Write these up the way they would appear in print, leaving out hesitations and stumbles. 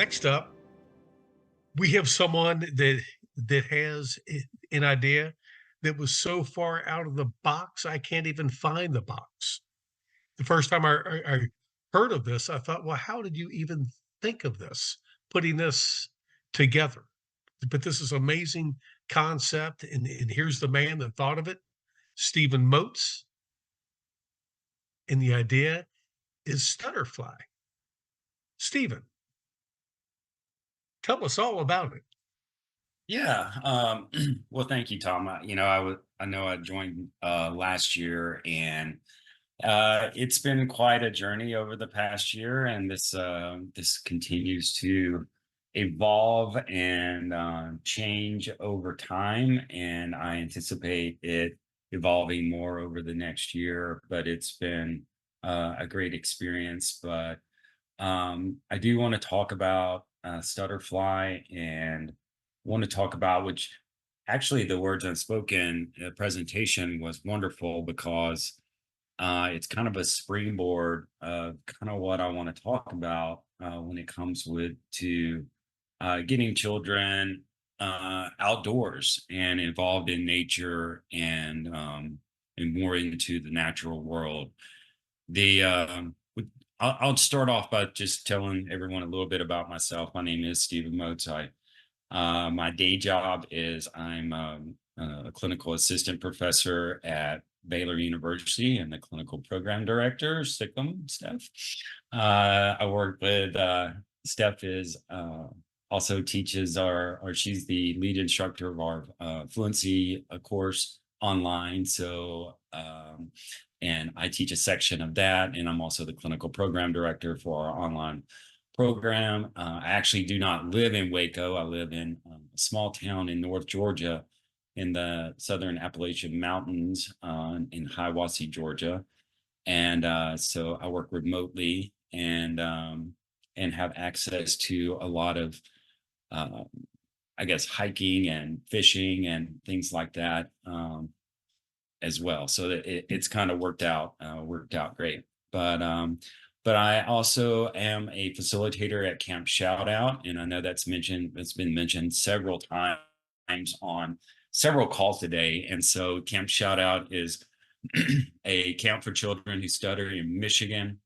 Next up, we have someone that has an idea that was so far out of the box, I can't even find the box. The first time I heard of this, I thought, well, how did you even think of this, putting this together? But this is amazing concept, and here's the man that thought of it, Stephen Moates, and the idea is Stutterfly. Stephen, tell us all about it. Yeah. Well, thank you, Tom. I know I joined last year, and it's been quite a journey over the past year, and this continues to evolve and change over time, and I anticipate it evolving more over the next year. But it's been a great experience. But I do want to talk about Stutterfly, and want to talk about which actually the words unspoken presentation was wonderful because it's kind of a springboard of kind of what I want to talk about when it comes to getting children outdoors and involved in nature and more into the natural world. The I'll start off by just telling everyone a little bit about myself. My name is Stephen Moates. My day job is I'm a clinical assistant professor at Baylor University and the clinical program director, Sikkim Steph. I work with Steph is also teaches she's the lead instructor of our fluency course online. So and I teach a section of that, and I'm also the clinical program director for our online program. I actually do not live in Waco. I live in a small town in North Georgia in the Southern Appalachian Mountains in Hiawassee, Georgia. And so I work remotely and have access to a lot of, I guess, hiking and fishing and things like that as well. So it's kind of worked out great. But I also am a facilitator at Camp Shoutout, and I know that's been mentioned several times on several calls today. And so Camp Shoutout is a camp for children who stutter in Michigan.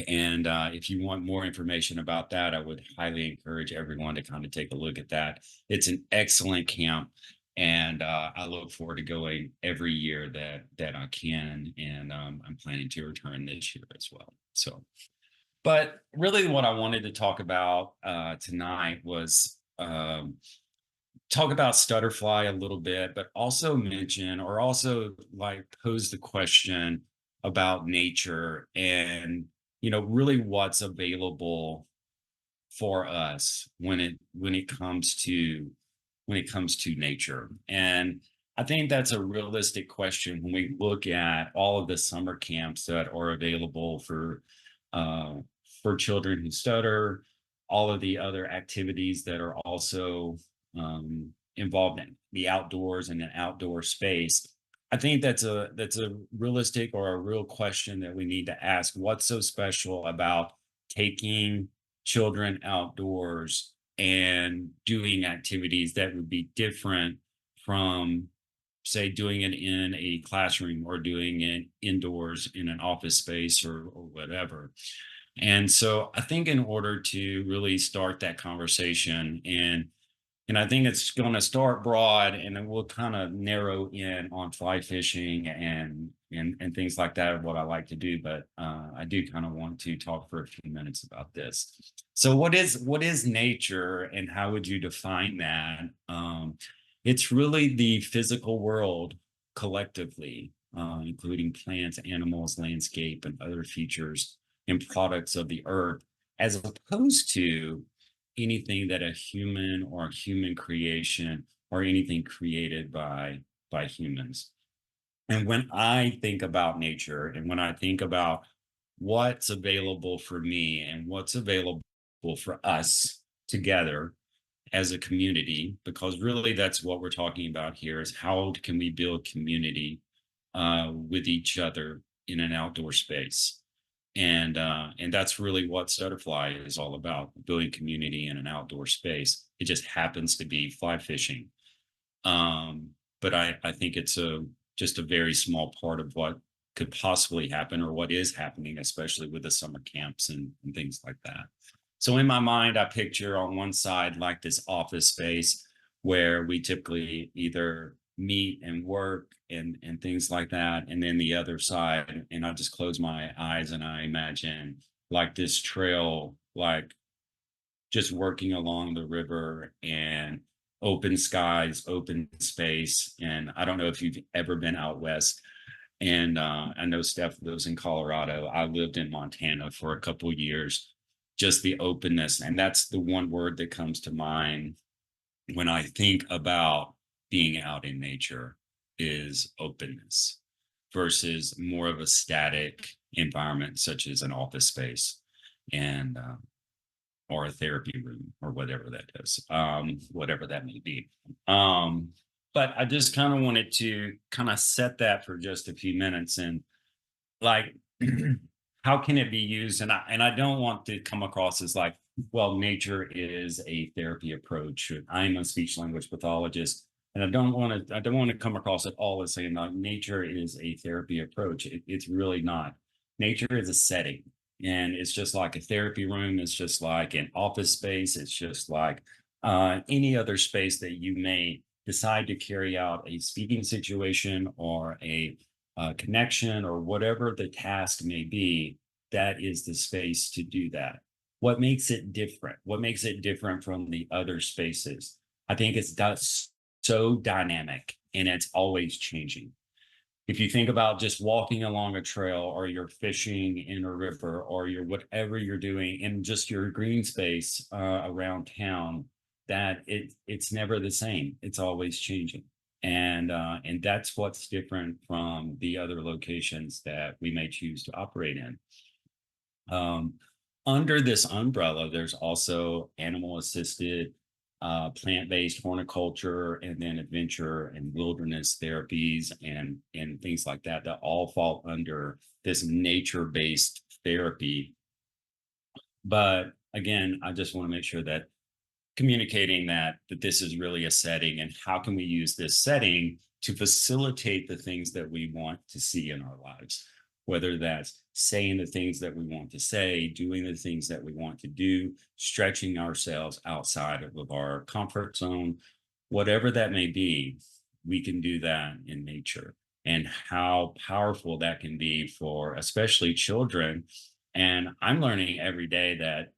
And if you want more information about that, I would highly encourage everyone to kind of take a look at that. It's an excellent camp, and I look forward to going every year that I can, and I'm planning to return this year as well. So, but really what I wanted to talk about tonight was talk about Stutterfly a little bit, but also pose the question about nature and, really what's available for us when it comes to nature. And I think that's a realistic question when we look at all of the summer camps that are available for children who stutter, all of the other activities that are also involved in the outdoors and an outdoor space. I think that's a realistic or a real question that we need to ask. What's so special about taking children outdoors and doing activities that would be different from, say, doing it in a classroom or doing it indoors in an office space or whatever. And so I think in order to really start that conversation, and I think it's going to start broad, and then we'll kind of narrow in on fly fishing and things like that, what I like to do. But I do kind of want to talk for a few minutes about this. So what is nature, and how would you define that? It's really the physical world collectively, including plants, animals, landscape, and other features and products of the earth, as opposed to anything that a human or human creation or anything created by humans. And when I think about nature, and when I think about what's available for me and what's available for us together as a community, because really that's what we're talking about here, is how can we build community with each other in an outdoor space. And that's really what Stutterfly is all about, building community in an outdoor space. It just happens to be fly fishing. But I think it's just a very small part of what could possibly happen, or what is happening, especially with the summer camps and things like that. So in my mind, I picture on one side like this office space where we typically either meet and work and things like that. And then the other side, and I just close my eyes and I imagine like this trail, like just working along the river and open skies, open space. And I don't know if you've ever been out west. And I know Steph lives in Colorado. I lived in Montana for a couple of years. Just the openness. And that's the one word that comes to mind when I think about being out in nature, is openness versus more of a static environment, such as an office space and or a therapy room or whatever that is, whatever that may be. But I just kind of wanted to kind of set that for just a few minutes, and like, how can it be used? And I don't want to come across as like, well, nature is a therapy approach. I'm a speech language pathologist, and I don't want to come across at all as saying that nature is a therapy approach. It's really not. Nature is a setting, and it's just like a therapy room. It's just like an office space. It's just like any other space that you may decide to carry out a speaking situation or a connection or whatever the task may be. That is the space to do that. What makes it different? What makes it different from the other spaces? I think it's so dynamic and it's always changing. If you think about just walking along a trail, or you're fishing in a river, or you're whatever you're doing in just your green space around town, that it's never the same. It's always changing. And that's what's different from the other locations that we may choose to operate in. Under this umbrella, there's also animal-assisted, plant-based horticulture, and then adventure and wilderness therapies and things like that, that all fall under this nature-based therapy. But again, I just want to make sure that communicating that this is really a setting, and how can we use this setting to facilitate the things that we want to see in our lives, whether that's saying the things that we want to say, doing the things that we want to do, stretching ourselves outside of our comfort zone, whatever that may be. We can do that in nature, and how powerful that can be for especially children. And I'm learning every day that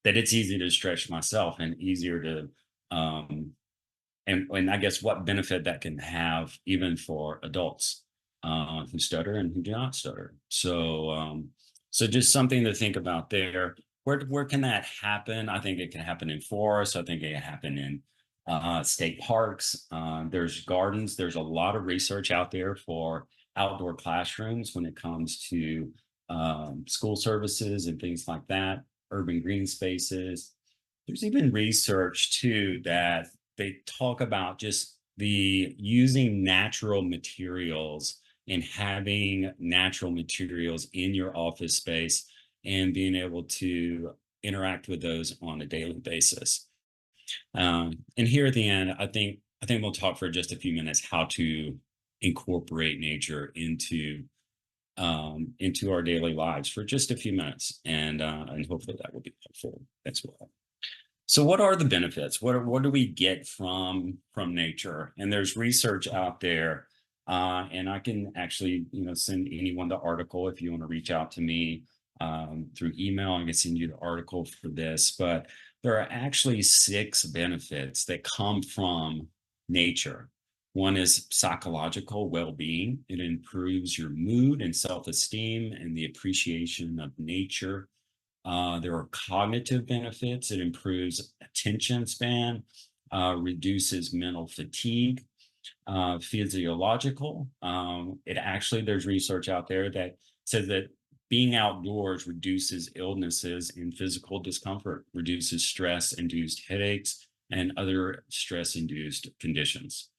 that it's easy to stretch myself, and easier to and I guess what benefit that can have even for adults who stutter and who do not stutter. So so just something to think about there. Where can that happen? I think it can happen in forests. I think it can happen in state parks. There's gardens. There's a lot of research out there for outdoor classrooms when it comes to school services and things like that, urban green spaces. There's even research too that they talk about just the using natural materials and having natural materials in your office space and being able to interact with those on a daily basis. And here at the end, I think we'll talk for just a few minutes how to incorporate nature into our daily lives for just a few minutes, and hopefully that will be helpful as well. So what are the benefits? What do we get from nature? And there's research out there, and I can actually send anyone the article if you want to reach out to me through email. I can send you the article for this, but there are actually 6 benefits that come from nature. One is psychological well-being. It improves your mood and self-esteem and the appreciation of nature. There are cognitive benefits. It improves attention span, reduces mental fatigue. Physiological. There's research out there that says that being outdoors reduces illnesses and physical discomfort, reduces stress-induced headaches and other stress-induced conditions.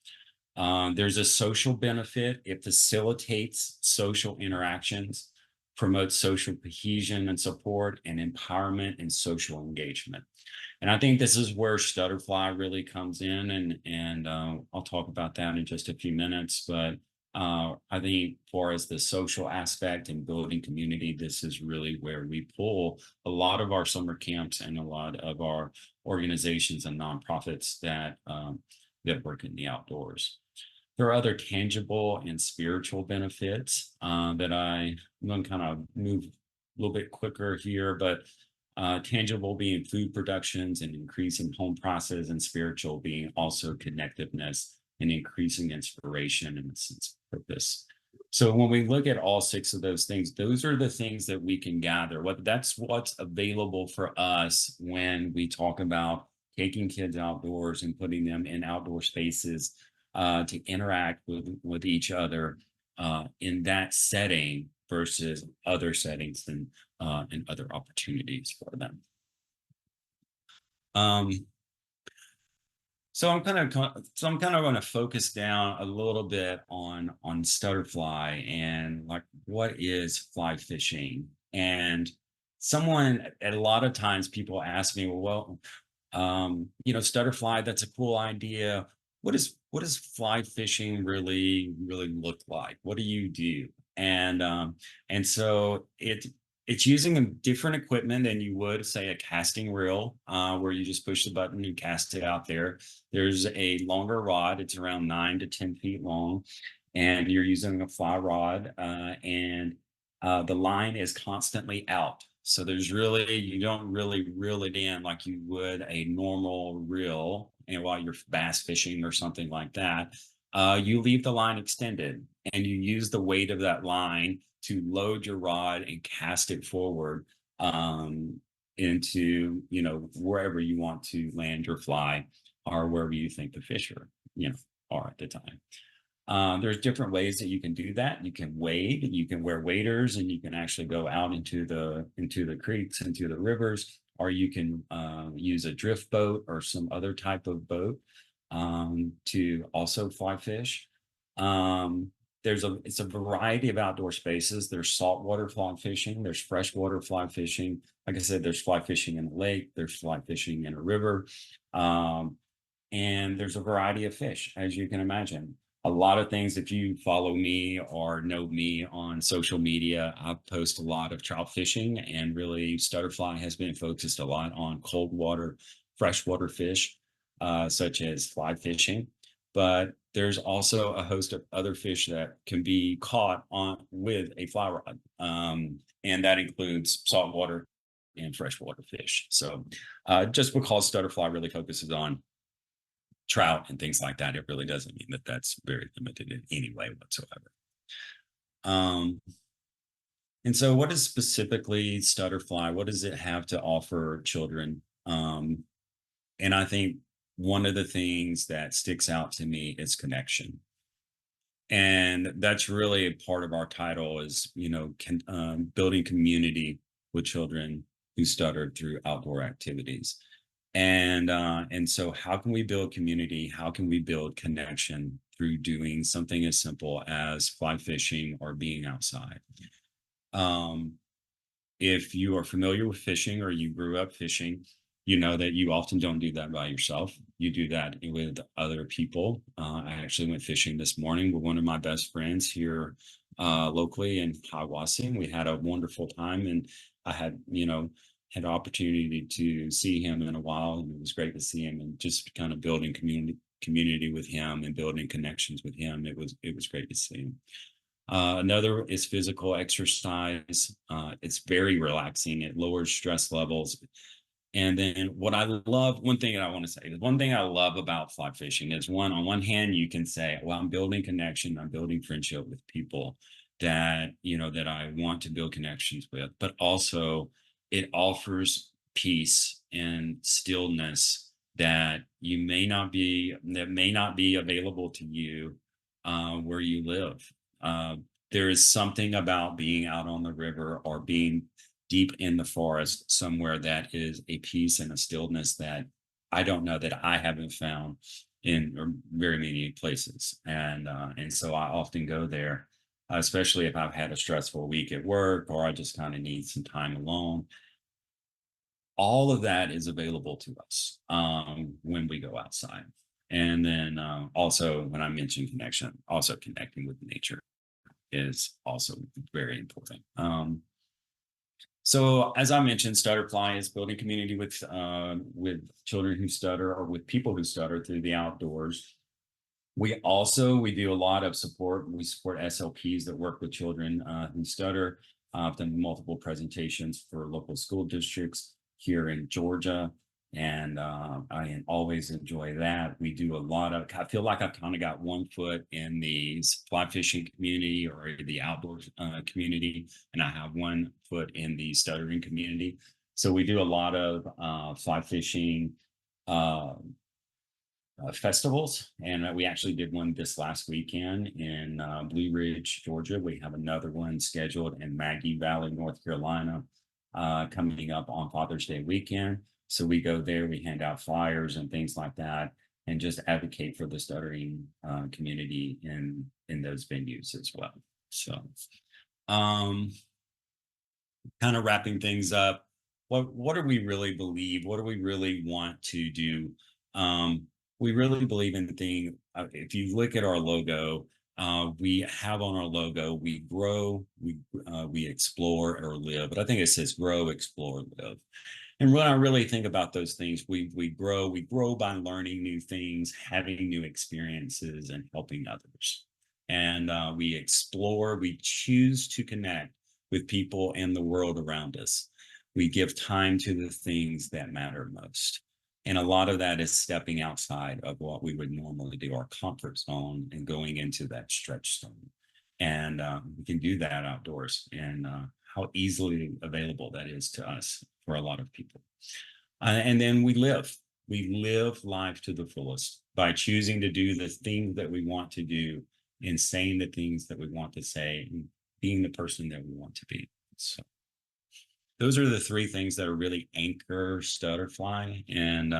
There's a social benefit. It facilitates social interactions. promotes social cohesion and support, and empowerment and social engagement. And I think this is where Stutterfly really comes in, and I'll talk about that in just a few minutes. But I think for as the social aspect and building community, this is really where we pull a lot of our summer camps and a lot of our organizations and nonprofits that that work in the outdoors. There are other tangible and spiritual benefits that I'm going to kind of move a little bit quicker here, but tangible being food productions and increasing home process, and spiritual being also connectiveness and increasing inspiration and a sense of purpose. So when we look at all 6 of those things, those are the things that we can gather. That's what's available for us when we talk about taking kids outdoors and putting them in outdoor spaces to interact with each other in that setting versus other settings and other opportunities for them. So I'm kind of going to focus down a little bit on Stutterfly and like what is fly fishing. And a lot of times people ask me, well, you know, Stutterfly, that's a cool idea. What does fly fishing really look like? What do you do? And so it's using a different equipment than you would say a casting reel, where you just push the button and cast it out there. There's a longer rod. It's around 9 to 10 feet long, and you're using a fly rod, and the line is constantly out. So you don't really reel it in like you would a normal reel, and while you're bass fishing or something like that, you leave the line extended and you use the weight of that line to load your rod and cast it forward into, you know, wherever you want to land your fly, or wherever you think the fish are, you know, are at the time. There's different ways that you can do that. You can wade, you can wear waders, and you can actually go out into the creeks, into the rivers, or you can use a drift boat or some other type of boat to also fly fish. It's a variety of outdoor spaces. There's saltwater fly fishing, there's freshwater fly fishing. Like I said, there's fly fishing in a lake, there's fly fishing in a river, and there's a variety of fish, as you can imagine. A lot of things, if you follow me or know me on social media, I post a lot of trout fishing, and really Stutterfly has been focused a lot on cold water, freshwater fish, such as fly fishing. But there's also a host of other fish that can be caught with a fly rod, and that includes saltwater and freshwater fish. So just because Stutterfly really focuses on trout and things like that, it really doesn't mean that that's very limited in any way whatsoever. And so what is specifically Stutterfly? What does it have to offer children? And I think one of the things that sticks out to me is connection. And that's really a part of our title is, you know, building community with children who stuttered through outdoor activities. And so how can we build community? How can we build connection through doing something as simple as fly fishing or being outside? If you are familiar with fishing or you grew up fishing, you know that you often don't do that by yourself. You do that with other people. I actually went fishing this morning with one of my best friends here locally in Hiawassee. We had a wonderful time, and I had an opportunity to see him in a while, and it was great to see him and just kind of building community with him and building connections with him. It was great to see him. Another is physical exercise. It's very relaxing. It lowers stress levels. And then one thing I love about fly fishing is on one hand, you can say, well, I'm building connection, I'm building friendship with people that I want to build connections with, but also it offers peace and stillness that may not be available to you where you live. There is something about being out on the river or being deep in the forest somewhere that is a peace and a stillness that I don't know that I haven't found in very many places. And so I often go there especially if I've had a stressful week at work or I just kind of need some time alone. All of that is available to us when we go outside. And then also, when I mentioned connection, also connecting with nature is also very important. So as I mentioned, Stutterfly is building community with children who stutter or with people who stutter through the outdoors. We do a lot of support. We support SLPs that work with children who stutter. I've done multiple presentations for local school districts here in Georgia, and I always enjoy that. We do a lot of, I feel like I've kind of got one foot in the fly fishing community or the outdoors community, and I have one foot in the stuttering community. So we do a lot of fly fishing festivals, and we actually did one this last weekend in Blue Ridge, Georgia. We have another one scheduled in Maggie Valley, North Carolina, coming up on Father's Day weekend. So we go there, we hand out flyers and things like that, and just advocate for the stuttering community in those venues as well. So kind of wrapping things up, what do we really believe? What do we really want to do? We really believe in the thing. If you look at our logo, we have on our logo, we grow, we explore or live. But I think it says grow, explore, live. And when I really think about those things, we grow by learning new things, having new experiences, and helping others. And we explore, we choose to connect with people and the world around us. We give time to the things that matter most. And a lot of that is stepping outside of what we would normally do, our comfort zone, and going into that stretch zone. And we can do that outdoors, and how easily available that is to us for a lot of people. And then we live life to the fullest by choosing to do the things that we want to do and saying the things that we want to say and being the person that we want to be. So those are the three things that are really anchor Stutterfly, and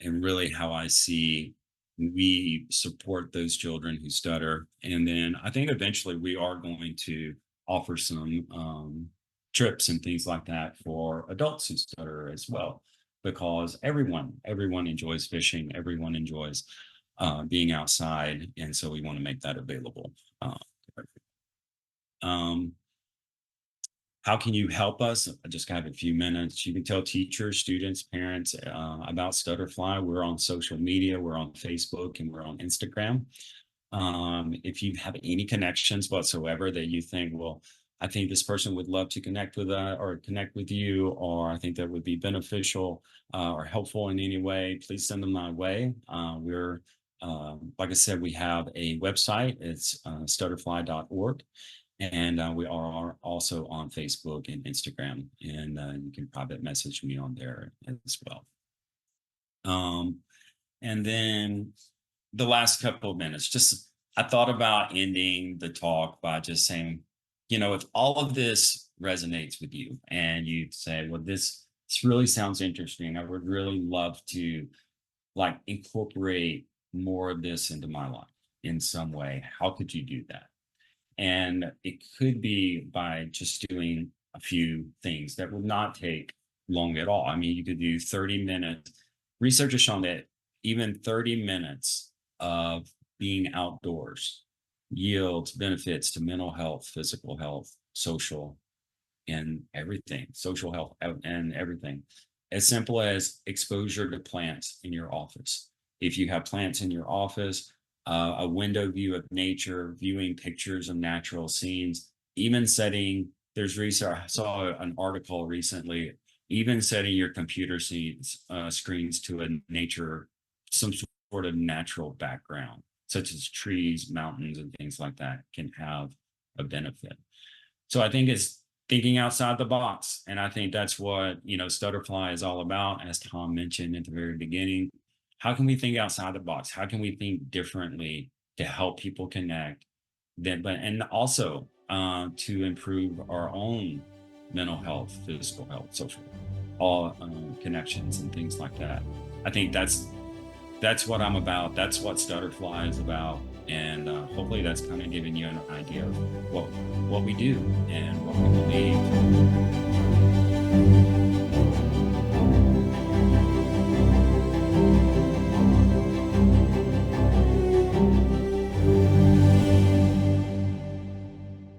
really how I see we support those children who stutter. And then I think eventually we are going to offer some trips and things like that for adults who stutter as well, because everyone enjoys fishing, everyone enjoys being outside, and so we want to make that available. How can you help us? I just have a few minutes. You can tell teachers, students, parents about Stutterfly. We're on social media. We're on Facebook and we're on Instagram. If you have any connections whatsoever that you think, well, I think this person would love to connect with or connect with you, or I think that would be beneficial or helpful in any way, please send them my way. We're, like I said, we have a website. It's stutterfly.org. And we are also on Facebook and Instagram, and you can private message me on there as well. And then the last couple of minutes, I thought about ending the talk by just saying, if all of this resonates with you and you say, well, this really sounds interesting, I would really love to incorporate more of this into my life in some way. How could you do that? And it could be by just doing a few things that would not take long at all. I mean, you could do 30 minutes. Research has shown that even 30 minutes of being outdoors yields benefits to mental health, physical health, social, and everything, social health and everything. As simple as exposure to plants in your office. If you have plants in your office, a window view of nature, viewing pictures of natural scenes, even setting, there's research, I saw an article recently, even setting your computer screens to a nature, some sort of natural background, such as trees, mountains, and things like that can have a benefit. So I think it's thinking outside the box. And I think that's what, Stutterfly is all about, as Tom mentioned at the very beginning. How can we think outside the box? How can we think differently to help people connect? And also to improve our own mental health, physical health, social, all connections and things like that. I think that's what I'm about. That's what Stutterfly is about. And hopefully that's kind of giving you an idea of what we do and what we believe.